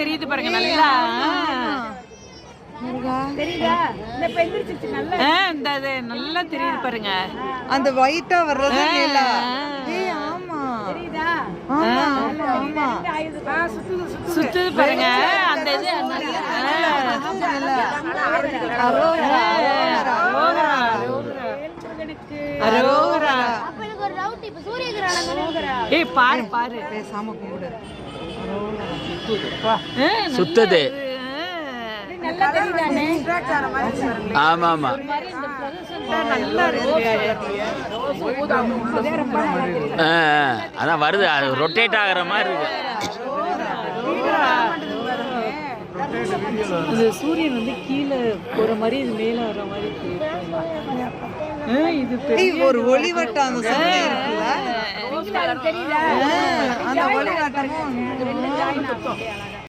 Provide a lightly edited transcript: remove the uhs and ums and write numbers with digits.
தெரியுது பாருங்க நல்லா. தெரியுதா? இந்த பெந்திரிச்சு நல்லா இந்த இது நல்லா தெரியுது பாருங்க. அந்த ஒயிட்டா வர்றது நிலா. ஏய் ஆமா. தெரியுதா? ஆமா ஆமா ஆமா. சுத்துது பாருங்க அந்த இது. அரோகரா அரோகரா. அப்ப எனக்கு ஒரு டவுட், இப்ப சூரிய கிரகணம் ஏய் பாரு பாரு. பேசாம கும்பிடு. சுத்துது. நல்லா தெரியுதானே? ஆமா ஆமா. அதான் வருது, அது ரொட்டேட் ஆகிற மாதிரி இருக்கு. இது சூரியன் வந்து கீழே போற மாதிரி இது மேல வர மாதிரி இருக்கு. இது ஏய் ஒரு ஒளிவட்டம் அந்த சுத்தி இருக்குல்ல. தெரியுதா? அந்த ஒளிவட்டமும்